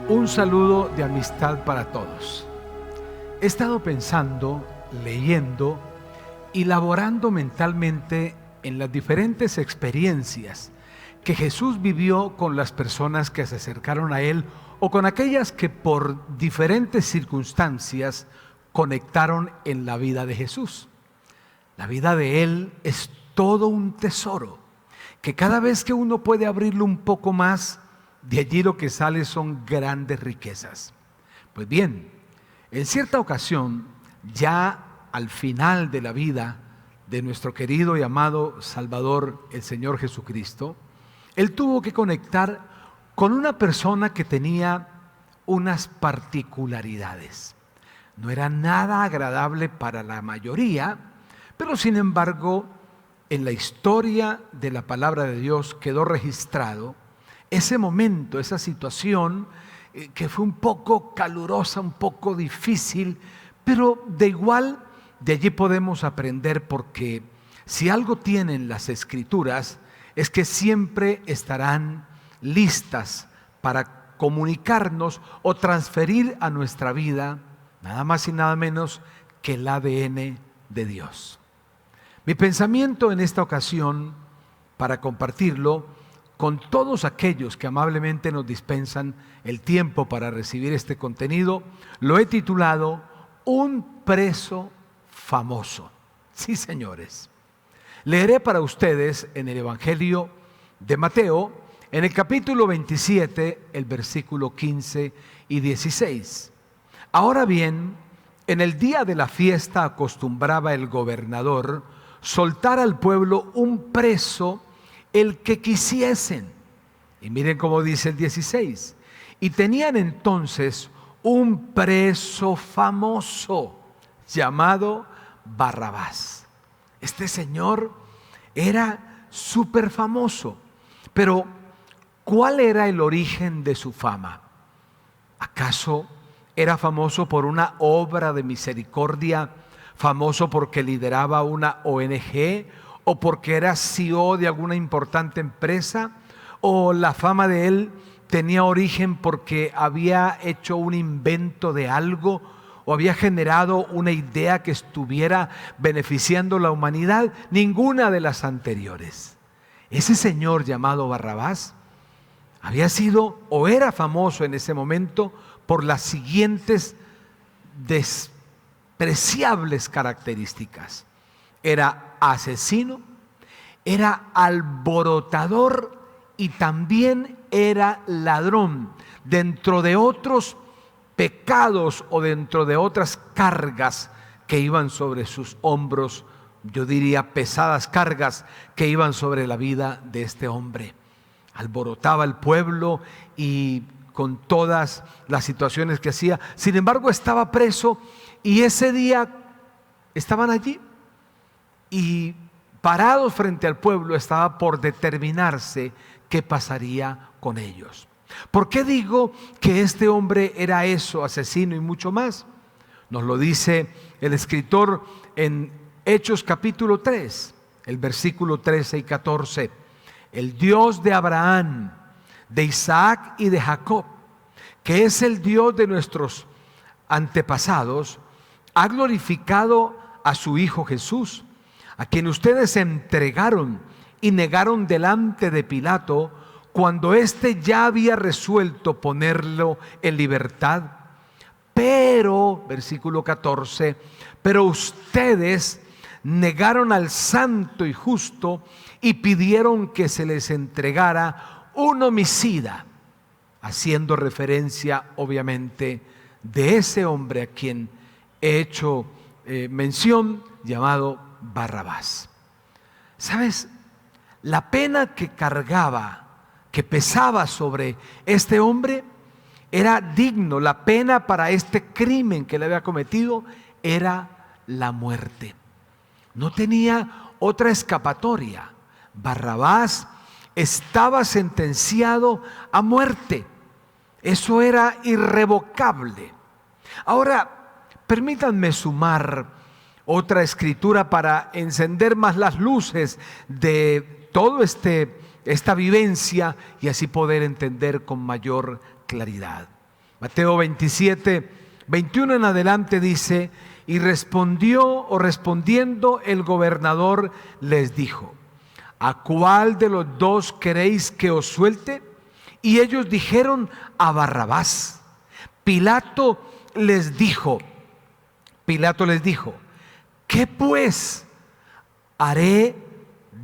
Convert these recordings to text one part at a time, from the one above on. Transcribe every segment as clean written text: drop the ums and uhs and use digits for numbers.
Un saludo de amistad para todos. He estado pensando, leyendo y laborando mentalmente en las diferentes experiencias que Jesús vivió con las personas que se acercaron a Él o con aquellas que por diferentes circunstancias conectaron en la vida de Jesús. La vida de Él es todo un tesoro, que cada vez que uno puede abrirlo un poco más, de allí lo que sale son grandes riquezas. Pues bien, en cierta ocasión, ya al final de la vida de nuestro querido y amado Salvador, el Señor Jesucristo, Él tuvo que conectar con una persona que tenía unas particularidades. No era nada agradable para la mayoría, pero sin embargo, en la historia de la palabra de Dios quedó registrado ese momento, esa situación que fue un poco calurosa, un poco difícil, pero de allí podemos aprender, porque si algo tienen las Escrituras es que siempre estarán listas para comunicarnos o transferir a nuestra vida nada más y nada menos que el ADN de Dios. Mi pensamiento en esta ocasión, para compartirlo con todos aquellos que amablemente nos dispensan el tiempo para recibir este contenido, lo he titulado Un preso famoso. Sí, señores. Leeré para ustedes en el Evangelio de Mateo, en el capítulo 27, el versículo 15 y 16. Ahora bien, en el día de la fiesta acostumbraba el gobernador soltar al pueblo un preso, el que quisiesen. Y miren cómo dice el 16. Y tenían entonces un preso famoso llamado Barrabás. Este señor era súper famoso. Pero ¿cuál era el origen de su fama? ¿Acaso era famoso por una obra de misericordia? ¿Famoso porque lideraba una ONG? ¿O porque era CEO de alguna importante empresa? ¿O la fama de él tenía origen porque había hecho un invento de algo? ¿O había generado una idea que estuviera beneficiando a la humanidad? Ninguna de las anteriores. Ese señor llamado Barrabás había sido o era famoso en ese momento por las siguientes despreciables características. Era asesino, era alborotador y también era ladrón, dentro de otros pecados o dentro de otras cargas que iban sobre sus hombros, yo diría pesadas cargas que iban sobre la vida de este hombre. Alborotaba al pueblo y con todas las situaciones que hacía. Sin embargo, estaba preso y ese día estaban allí y parados frente al pueblo estaba por determinarse qué pasaría con ellos. ¿Por qué digo que este hombre era eso, asesino y mucho más? Nos lo dice el escritor en Hechos capítulo 3, el versículo 13 y 14. El Dios de Abraham, de Isaac y de Jacob, que es el Dios de nuestros antepasados, ha glorificado a su Hijo Jesús, a quien ustedes entregaron y negaron delante de Pilato, cuando éste ya había resuelto ponerlo en libertad. Pero, versículo 14, pero ustedes negaron al santo y justo y pidieron que se les entregara un homicida, haciendo referencia obviamente de ese hombre a quien he hecho mención, llamado Barrabás. ¿Sabes? La pena que cargaba, que pesaba sobre este hombre, era digno. La pena para este crimen que le había cometido era la muerte. No tenía otra escapatoria. Barrabás estaba sentenciado a muerte. Eso era irrevocable. Ahora, permítanme sumar otra escritura para encender más las luces de todo esta vivencia y así poder entender con mayor claridad. Mateo 27, 21 en adelante dice: y respondiendo el gobernador les dijo: ¿a cuál de los dos queréis que os suelte? Y ellos dijeron: a Barrabás. Pilato les dijo: ¿qué pues haré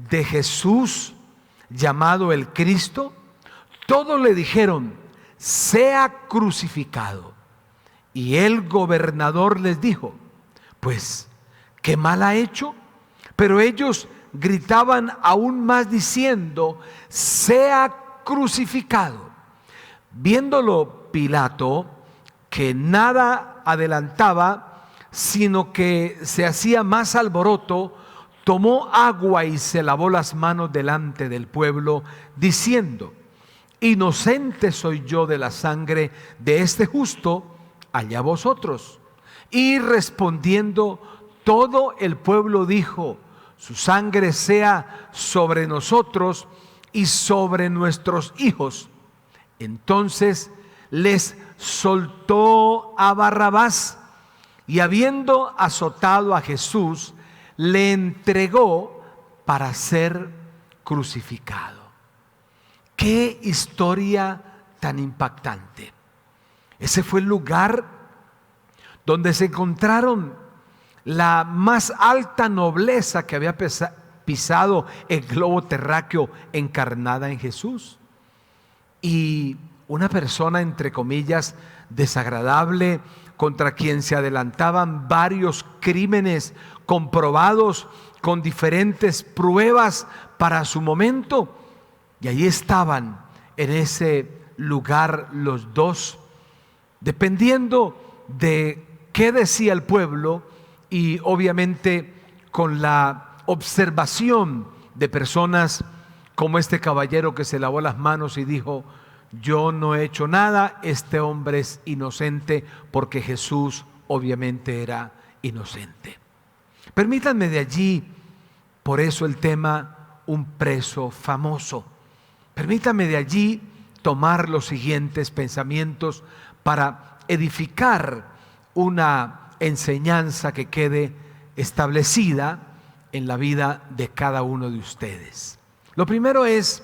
de Jesús llamado el Cristo? Todos le dijeron: sea crucificado. Y el gobernador les dijo: pues, ¿qué mal ha hecho? Pero ellos gritaban aún más diciendo: sea crucificado. Viéndolo Pilato, que nada adelantaba, sino que se hacía más alboroto, tomó agua y se lavó las manos delante del pueblo, diciendo: inocente soy yo de la sangre de este justo, allá vosotros. Y respondiendo todo el pueblo dijo: su sangre sea sobre nosotros y sobre nuestros hijos. Entonces les soltó a Barrabás, y habiendo azotado a Jesús, le entregó para ser crucificado. ¡Qué historia tan impactante! Ese fue el lugar donde se encontraron la más alta nobleza que había pisado el globo terráqueo encarnada en Jesús. Y una persona, entre comillas, desagradable, contra quien se adelantaban varios crímenes comprobados con diferentes pruebas para su momento. Y allí estaban en ese lugar los dos, dependiendo de qué decía el pueblo y obviamente con la observación de personas como este caballero que se lavó las manos y dijo: yo no he hecho nada, este hombre es inocente, porque Jesús obviamente era inocente. Permítanme de allí, por eso el tema, un preso famoso. Permítanme de allí tomar los siguientes pensamientos para edificar una enseñanza que quede establecida en la vida de cada uno de ustedes. Lo primero es: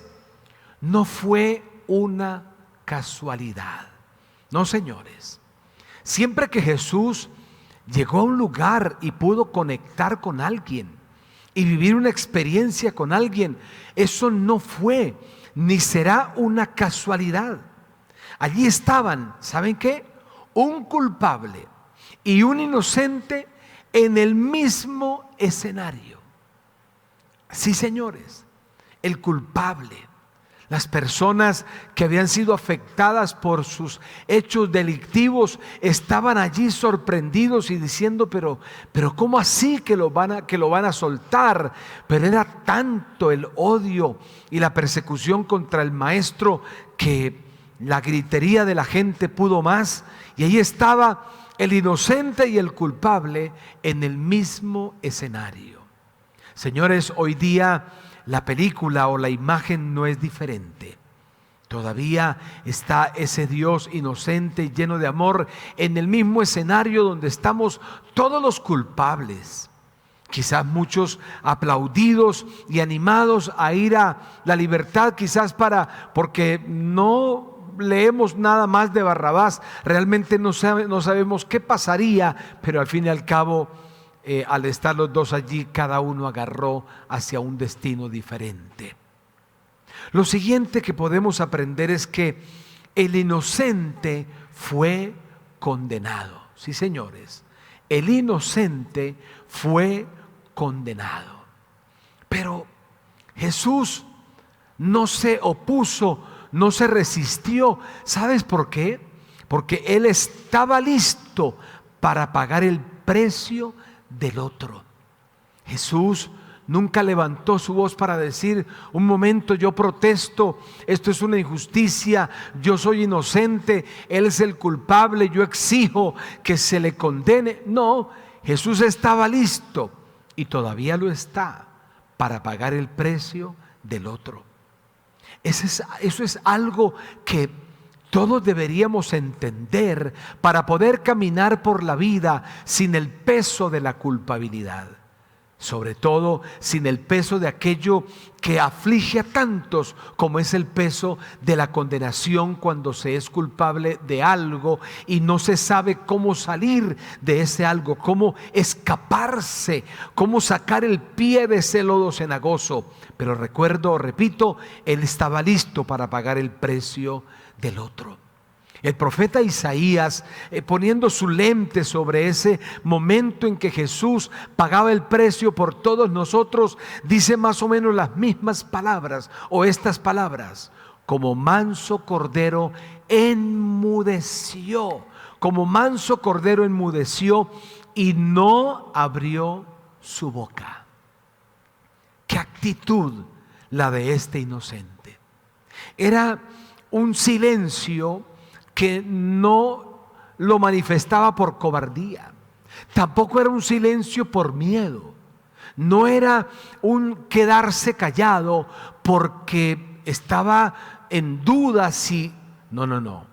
no fue una casualidad. No, señores. Siempre que Jesús llegó a un lugar y pudo conectar con alguien y vivir una experiencia con alguien, eso no fue ni será una casualidad. Allí estaban, ¿saben qué? Un culpable y un inocente en el mismo escenario. Sí, señores, el culpable, las personas que habían sido afectadas por sus hechos delictivos, estaban allí sorprendidos y diciendo: pero ¿cómo así que lo van a soltar? Pero era tanto el odio y la persecución contra el maestro que la gritería de la gente pudo más, y ahí estaba el inocente y el culpable en el mismo escenario. Señores, hoy día la película o la imagen no es diferente. Todavía está ese Dios inocente y lleno de amor en el mismo escenario donde estamos todos los culpables. Quizás muchos aplaudidos y animados a ir a la libertad, quizás porque no leemos nada más de Barrabás, realmente no sabemos qué pasaría, pero al fin y al cabo, al estar los dos allí, cada uno agarró hacia un destino diferente. Lo siguiente que podemos aprender es que el inocente fue condenado. Sí, señores, el inocente fue condenado. Pero Jesús no se opuso, no se resistió. ¿Sabes por qué? Porque Él estaba listo para pagar el precio del otro. Jesús nunca levantó su voz para decir: un momento, yo protesto, esto es una injusticia, yo soy inocente, Él es el culpable, yo exijo que se le condene. No, Jesús estaba listo y todavía lo está para pagar el precio del otro. Eso es algo que todos deberíamos entender para poder caminar por la vida sin el peso de la culpabilidad. Sobre todo sin el peso de aquello que aflige a tantos, como es el peso de la condenación cuando se es culpable de algo y no se sabe cómo salir de ese algo, cómo escaparse, cómo sacar el pie de ese lodo cenagoso. Pero repito, Él estaba listo para pagar el precio del otro. El profeta Isaías, poniendo su lente sobre ese momento en que Jesús pagaba el precio por todos nosotros, dice más o menos las mismas palabras o estas palabras: como manso cordero enmudeció, como manso cordero enmudeció y no abrió su boca. ¿Qué actitud la de este inocente? Era un silencio que no lo manifestaba por cobardía, tampoco era un silencio por miedo, no era un quedarse callado porque estaba en duda si... No.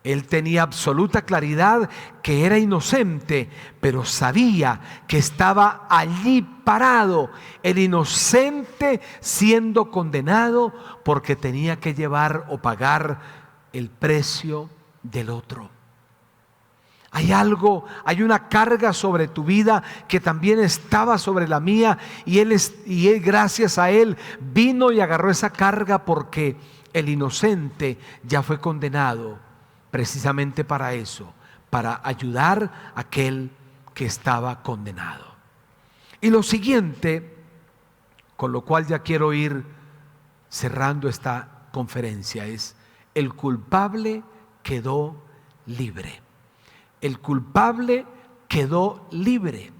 Él tenía absoluta claridad que era inocente, pero sabía que estaba allí parado, el inocente siendo condenado porque tenía que llevar o pagar el precio del otro. Hay una carga sobre tu vida que también estaba sobre la mía, y él gracias a Él vino y agarró esa carga, porque el inocente ya fue condenado precisamente para eso, para ayudar a aquel que estaba condenado. Y lo siguiente, con lo cual ya quiero ir cerrando esta conferencia, es: el culpable quedó libre. El culpable quedó libre.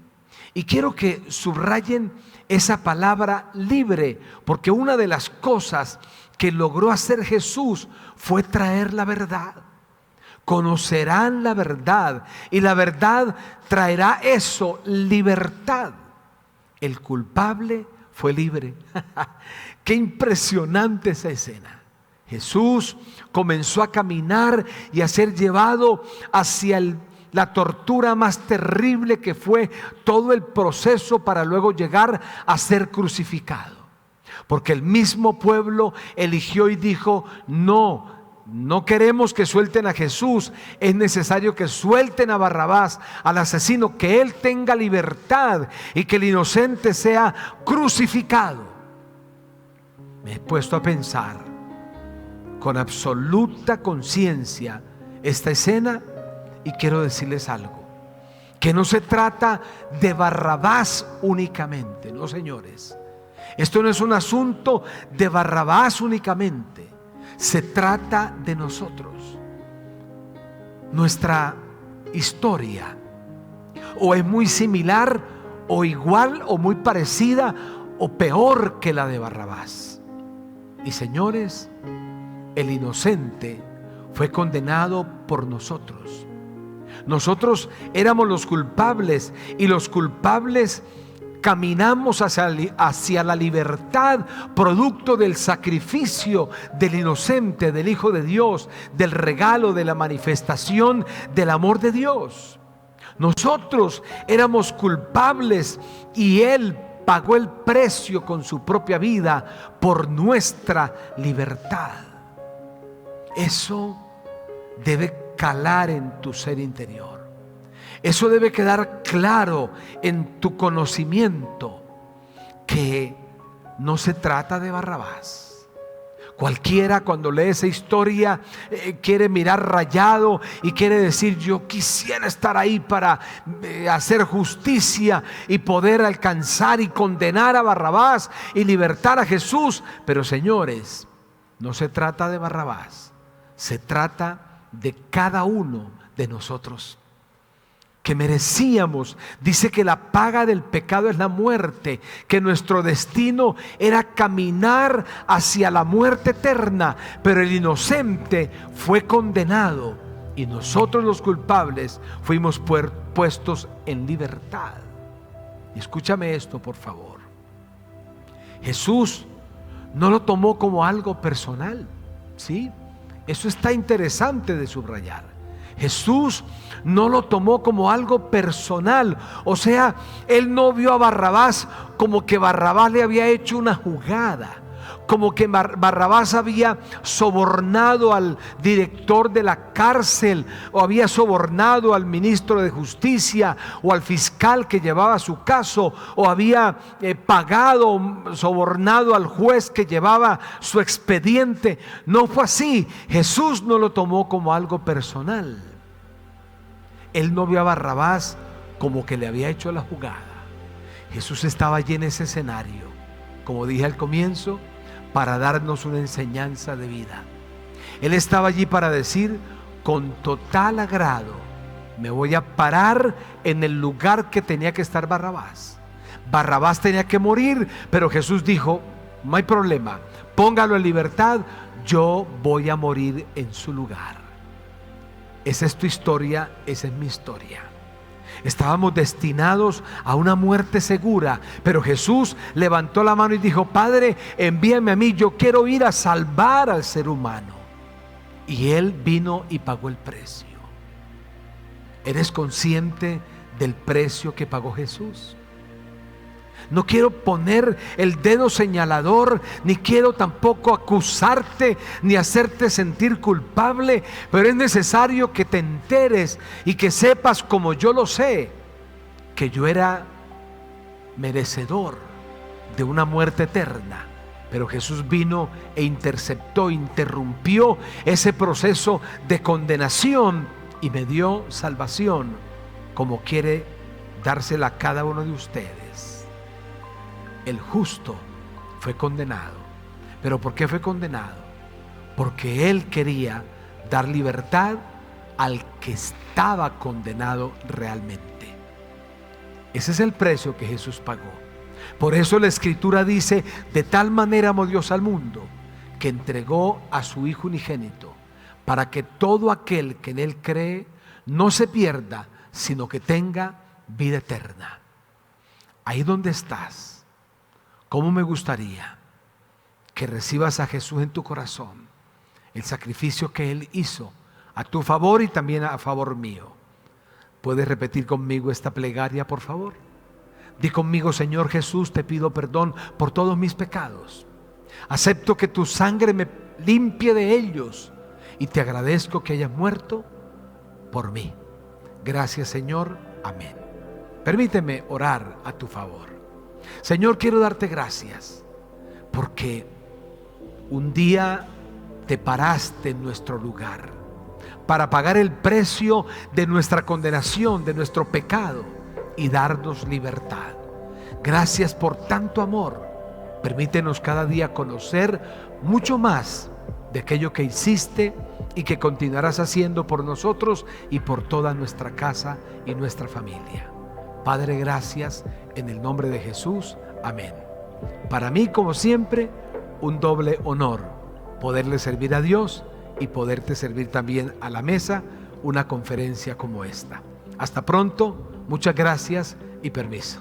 Y quiero que subrayen esa palabra libre, porque una de las cosas que logró hacer Jesús fue traer la verdad. Conocerán la verdad y la verdad traerá eso, libertad. El culpable fue libre. Qué impresionante esa escena. Jesús comenzó a caminar y a ser llevado hacia la tortura más terrible, que fue todo el proceso para luego llegar a ser crucificado. Porque el mismo pueblo eligió y dijo: no queremos que suelten a Jesús, es necesario que suelten a Barrabás, al asesino, que él tenga libertad y que el inocente sea crucificado. Me he puesto a pensar con absoluta conciencia esta escena, y quiero decirles algo: que no se trata de Barrabás únicamente, no, señores. Esto no es un asunto de Barrabás únicamente, se trata de nosotros. Nuestra historia o es muy similar, o igual, o muy parecida, o peor que la de Barrabás. Y señores, el inocente fue condenado por nosotros. Nosotros éramos los culpables, y los culpables caminamos hacia la libertad, producto del sacrificio del inocente, del Hijo de Dios, del regalo, de la manifestación del amor de Dios. Nosotros éramos culpables y Él pagó el precio con su propia vida por nuestra libertad. Eso debe calar en tu ser interior. Eso debe quedar claro en tu conocimiento, que no se trata de Barrabás. Cualquiera, cuando lee esa historia, quiere mirar rayado y quiere decir: yo quisiera estar ahí para hacer justicia y poder alcanzar y condenar a Barrabás y libertar a Jesús. Pero señores, no se trata de Barrabás, se trata de cada uno de nosotros, que merecíamos. Dice que la paga del pecado es la muerte, que nuestro destino era caminar hacia la muerte eterna, pero el inocente fue condenado y nosotros, los culpables, fuimos puestos en libertad. Y escúchame esto, por favor: Jesús no lo tomó como algo personal, ¿sí? Eso está interesante de subrayar. Jesús no lo tomó como algo personal. O sea, Él no vio a Barrabás como que Barrabás le había hecho una jugada, como que Barrabás había sobornado al director de la cárcel, o había sobornado al ministro de justicia, o al fiscal que llevaba su caso, o había sobornado al juez que llevaba su expediente. No fue así. Jesús no lo tomó como algo personal. Él no vio a Barrabás como que le había hecho la jugada. Jesús estaba allí en ese escenario, como dije al comienzo, para darnos una enseñanza de vida. Él estaba allí para decir: con total agrado me voy a parar en el lugar que tenía que estar Barrabás. Barrabás tenía que morir, pero Jesús dijo: no hay problema, póngalo en libertad, yo voy a morir en su lugar. Esa es tu historia, esa es mi historia. Estábamos destinados a una muerte segura, pero Jesús levantó la mano y dijo: Padre, envíame a mí, yo quiero ir a salvar al ser humano. Y Él vino y pagó el precio. ¿Eres consciente del precio que pagó Jesús? No quiero poner el dedo señalador, ni quiero tampoco acusarte, ni hacerte sentir culpable, pero es necesario que te enteres y que sepas, como yo lo sé, que yo era merecedor de una muerte eterna. Pero Jesús vino e interceptó, interrumpió ese proceso de condenación y me dio salvación, como quiere dársela a cada uno de ustedes. El justo fue condenado. ¿Pero por qué fue condenado? Porque Él quería dar libertad al que estaba condenado realmente. Ese es el precio que Jesús pagó. Por eso la Escritura dice: de tal manera amó Dios al mundo, que entregó a su Hijo unigénito, para que todo aquel que en Él cree no se pierda, sino que tenga vida eterna. Ahí donde estás, ¿cómo me gustaría que recibas a Jesús en tu corazón? El sacrificio que Él hizo a tu favor y también a favor mío. ¿Puedes repetir conmigo esta plegaria, por favor? Di conmigo: Señor Jesús, te pido perdón por todos mis pecados. Acepto que tu sangre me limpie de ellos y te agradezco que hayas muerto por mí. Gracias, Señor. Amén. Permíteme orar a tu favor. Señor, quiero darte gracias porque un día te paraste en nuestro lugar para pagar el precio de nuestra condenación, de nuestro pecado, y darnos libertad. Gracias por tanto amor. Permítenos cada día conocer mucho más de aquello que hiciste y que continuarás haciendo por nosotros y por toda nuestra casa y nuestra familia. Padre, gracias en el nombre de Jesús. Amén. Para mí, como siempre, un doble honor poderle servir a Dios y poderte servir también a la mesa una conferencia como esta. Hasta pronto, muchas gracias y permiso.